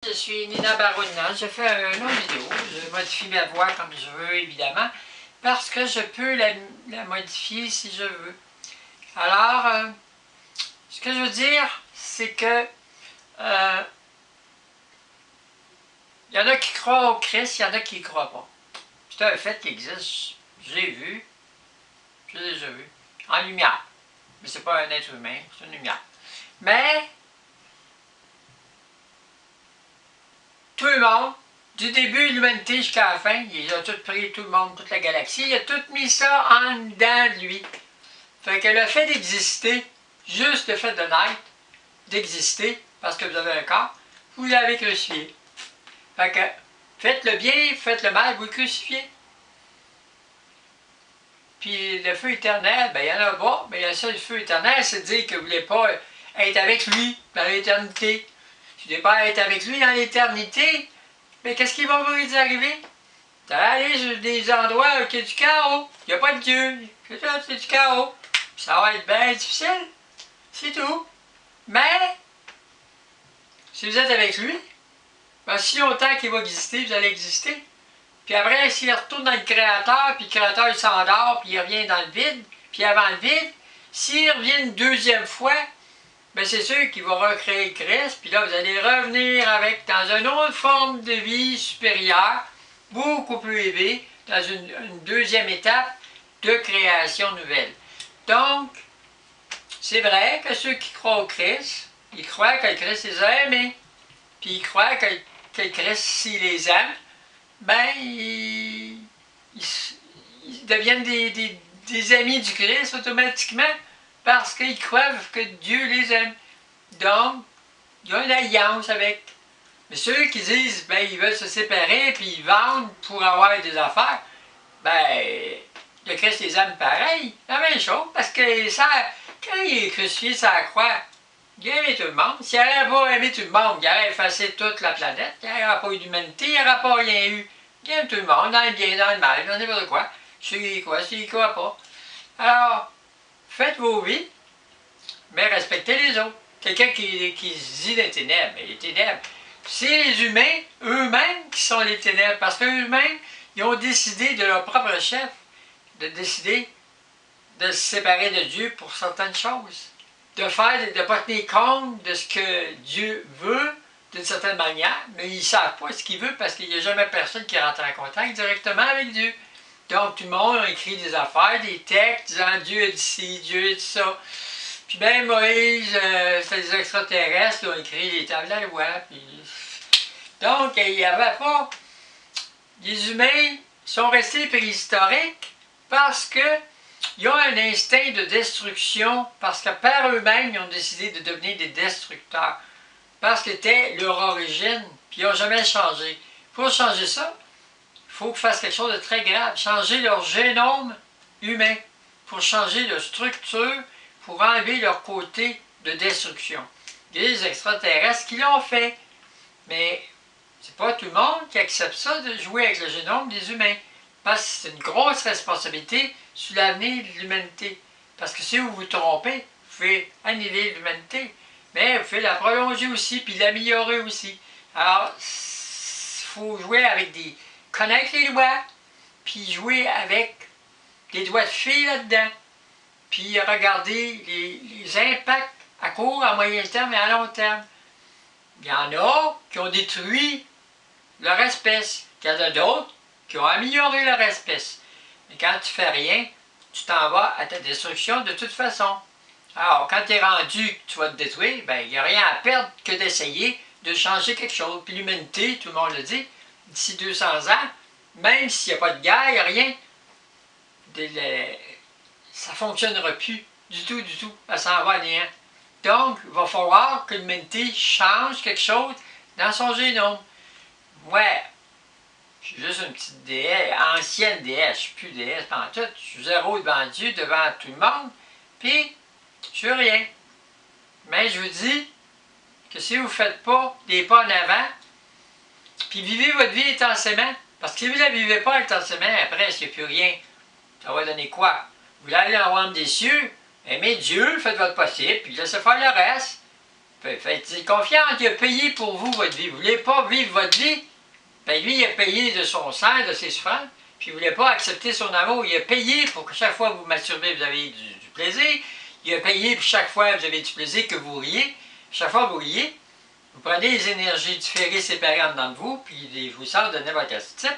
Je suis Nina Barouna, je fais un autre vidéo, je modifie ma voix comme je veux évidemment, parce que je peux la modifier si je veux. Alors, ce que je veux dire, c'est que il y en a qui croient au Christ, il y en a qui ne croient pas. C'est un fait qui existe, j'ai vu, j'ai déjà vu, en lumière. Mais c'est pas un être humain, c'est une lumière. Mais tout le monde, du début de l'humanité jusqu'à la fin, il a tout pris, tout le monde, toute la galaxie, il a tout mis ça en dedans de lui. Fait que le fait d'exister, juste le fait de naître, d'exister, parce que vous avez un corps, vous l'avez crucifié. Fait que faites le bien, faites le mal, vous le crucifiez. Puis le feu éternel, ben il y en a pas, mais le seul feu éternel, c'est de dire que vous ne voulez pas être avec lui dans l'éternité. Si vous ne voulez pas être avec lui dans l'éternité, mais qu'est-ce qui va vous arriver? Vous allez aller sur des endroits où il y a du chaos. Il n'y a pas de Dieu. C'est du chaos. Ça va être bien difficile. C'est tout. Mais, si vous êtes avec lui, ben, si longtemps qu'il va exister, vous allez exister. Puis après, s'il retourne dans le Créateur, puis le Créateur il s'endort, puis il revient dans le vide, puis avant le vide, s'il revient une deuxième fois, ben c'est sûr qu'il va recréer Christ, puis là, vous allez revenir avec, dans une autre forme de vie supérieure, beaucoup plus élevée, dans une deuxième étape de création nouvelle. Donc, c'est vrai que ceux qui croient au Christ, ils croient que le Christ les a aimés, puis ils croient que le Christ, s'il les aime, ben, ils deviennent des amis du Christ automatiquement, parce qu'ils croient que Dieu les aime. Donc, il y a une alliance avec. Mais ceux qui disent, ben, ils veulent se séparer, puis ils vendent pour avoir des affaires, ben, le Christ les aime pareil. La même chose, parce que ça, quand il est crucifié sur la croix, il a aimé tout le monde. S'il n'aurait pas aimé tout le monde, il aurait effacé toute la planète, il n'y aurait pas eu d'humanité, il n'y aurait pas rien eu. Il aime tout le monde, dans le bien, dans le mal, dans n'importe quoi. Ceux qui croient, ceux qui ne croient pas. Alors, faites vos vies, mais respectez les autres. Quelqu'un qui se dit les ténèbres, mais les ténèbres, c'est les humains eux-mêmes qui sont les ténèbres, parce qu'eux-mêmes, ils ont décidé de leur propre chef, de décider de se séparer de Dieu pour certaines choses, de ne pas tenir compte de ce que Dieu veut d'une certaine manière, mais ils ne savent pas ce qu'il veut parce qu'il n'y a jamais personne qui rentre en contact directement avec Dieu. Donc tout le monde a écrit des affaires, des textes disant Dieu a dit ci, Dieu a dit ça. Puis même Moïse, c'était des extraterrestres qui ont écrit les tables à la loi. Puis... Donc il n'y avait pas... Les humains sont restés préhistoriques parce qu'ils ont un instinct de destruction, parce que par eux-mêmes, ils ont décidé de devenir des destructeurs. Parce que c'était leur origine, puis ils n'ont jamais changé. Pour changer ça, il faut qu'ils fassent quelque chose de très grave, changer leur génome humain, pour changer leur structure, pour enlever leur côté de destruction. Il y a des extraterrestres qui l'ont fait, mais c'est pas tout le monde qui accepte ça de jouer avec le génome des humains. Parce que c'est une grosse responsabilité sur l'avenir de l'humanité. Parce que si vous vous trompez, vous pouvez annuler l'humanité, mais vous pouvez la prolonger aussi, puis l'améliorer aussi. Alors, il faut jouer avec connaître les lois, puis jouer avec des doigts de fée là-dedans, puis regarder les impacts à court, à moyen terme et à long terme. Il y en a qui ont détruit leur espèce, il y en a d'autres qui ont amélioré leur espèce. Mais quand tu fais rien, tu t'en vas à ta destruction de toute façon. Alors, quand tu es rendu que tu vas te détruire, ben, il n'y a rien à perdre que d'essayer de changer quelque chose. Puis l'humanité, tout le monde le dit, d'ici 200 ans, même s'il n'y a pas de guerre, il n'y a rien, ça ne fonctionnera plus du tout, du tout. Ça s'en va à néant. Donc, il va falloir que l'humanité change quelque chose dans son génome. Ouais, je suis juste une petite déesse, ancienne déesse, je ne suis plus déesse pendant tout, je suis zéro devant Dieu, devant tout le monde, puis je suis rien. Mais je vous dis que si vous ne faites pas des pas en avant, puis vivez votre vie intensément, parce que si vous ne la vivez pas intensément, après, s'il n'y a plus rien, ça va donner quoi? Vous voulez aller dans le royaume des cieux, aimez Dieu, faites votre possible, puis laissez faire le reste. Faites-y confiance, il a payé pour vous votre vie. Vous ne voulez pas vivre votre vie? Ben lui, il a payé de son sang, de ses souffrances, puis il ne voulait pas accepter son amour. Il a payé pour que chaque fois que vous masturbez, vous avez du plaisir. Il a payé pour chaque fois que vous avez du plaisir, que vous riez. Chaque fois que vous riez, vous prenez les énergies différées séparées en dedans de vous, puis ils vous sortent de n'importe quel type,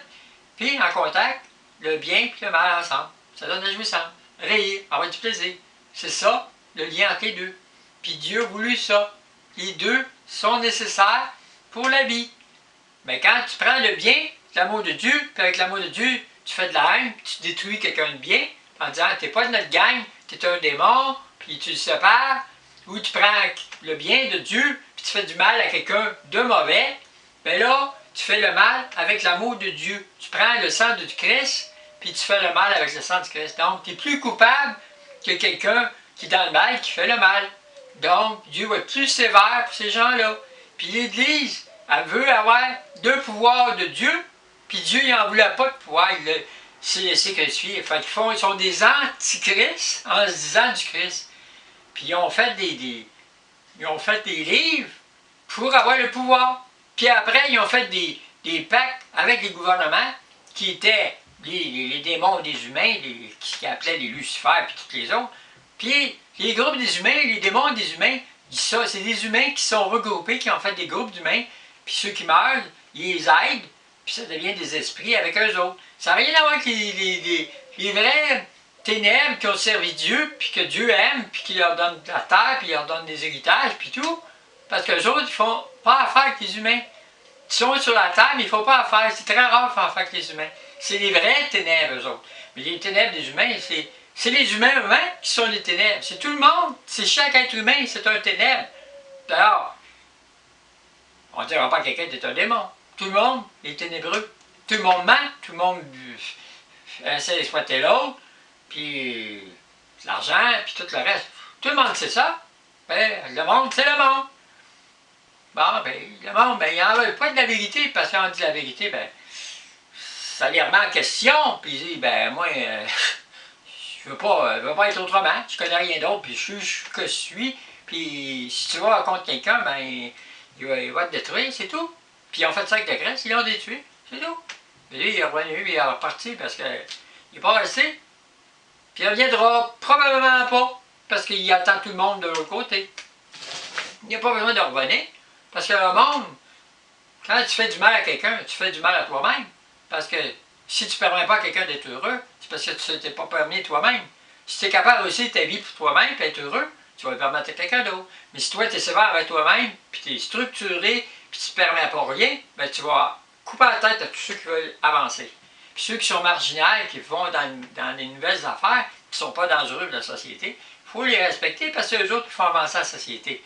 puis en contact, le bien et le mal ensemble. Ça donne la jouissance. Rire, avoir du plaisir. C'est ça, le lien entre les deux. Puis Dieu a voulu ça. Les deux sont nécessaires pour la vie. Mais quand tu prends le bien, l'amour de Dieu, puis avec l'amour de Dieu, tu fais de la haine, puis tu détruis quelqu'un de bien, en disant, t'es pas de notre gang, t'es un démon, puis tu le sépares, ou tu prends le bien de Dieu, puis tu fais du mal à quelqu'un de mauvais, bien là, tu fais le mal avec l'amour de Dieu. Tu prends le sang du Christ, puis tu fais le mal avec le sang du Christ. Donc, tu es plus coupable que quelqu'un qui est dans le mal, qui fait le mal. Donc, Dieu va être plus sévère pour ces gens-là. Puis l'Église, elle veut avoir deux pouvoirs de Dieu, puis Dieu, il n'en voulait pas de pouvoir. Il s'est laissé crucifier. Fait qu'ils sont des antichrists en se disant du Christ. Puis ils ont fait ils ont fait des livres pour avoir le pouvoir. Puis après, ils ont fait des pactes avec les gouvernements qui étaient les démons des humains, qui appelaient les Lucifer puis tous les autres. Puis les groupes des humains, les démons des humains, c'est des humains qui sont regroupés, qui ont fait des groupes d'humains. Puis ceux qui meurent, ils les aident, puis ça devient des esprits avec eux autres. Ça n'a rien à voir avec les vrais ténèbres qui ont servi Dieu, puis que Dieu aime, puis qui leur donne la terre, puis leur donne des héritages, puis tout. Parce qu'eux autres, ils ne font pas affaire avec les humains. Ils sont sur la terre, mais ils ne font pas affaire. C'est très rare de faire affaire avec les humains. C'est les vraies ténèbres, eux autres. Mais les ténèbres des humains, c'est les humains eux-mêmes qui sont les ténèbres. C'est tout le monde. C'est chaque être humain, c'est un ténèbre. D'ailleurs, on ne dira pas que quelqu'un est un démon. Tout le monde est ténébreux. Tout le monde ment, tout le monde essaie d'exploiter l'autre, puis l'argent, puis tout le reste. Tout le monde sait ça. Ben, le monde, c'est le monde. Bon, ben, le monde, ben, il n'en veut pas de la vérité, parce qu'on dit la vérité, ben, ça les remet en question, puis ils disent, ben, moi, je veux pas être autrement, je connais rien d'autre, puis je suis ce que je suis, puis si tu vas contre quelqu'un, ben, il va te détruire, c'est tout. Puis ils ont fait ça avec le Christ, ils l'ont détruit, c'est tout. Et lui, il est revenu, puis il est reparti, parce qu'il n'est pas resté. Puis il ne reviendra probablement pas, parce qu'il attend tout le monde de l'autre côté. Il n'y a pas besoin de revenir, parce que le monde, quand tu fais du mal à quelqu'un, tu fais du mal à toi-même. Parce que si tu ne permets pas à quelqu'un d'être heureux, c'est parce que tu ne t'es pas permis toi-même. Si tu es capable de réussir ta vie pour toi-même et être heureux, tu vas le permettre à quelqu'un d'autre. Mais si toi, tu es sévère avec toi-même, puis tu es structuré, puis tu ne permets pas rien, bien, tu vas couper la tête à tous ceux qui veulent avancer. Puis ceux qui sont marginaux, qui vont dans les nouvelles affaires, qui ne sont pas dangereux pour la société, il faut les respecter parce que c'est eux autres qui font avancer la société.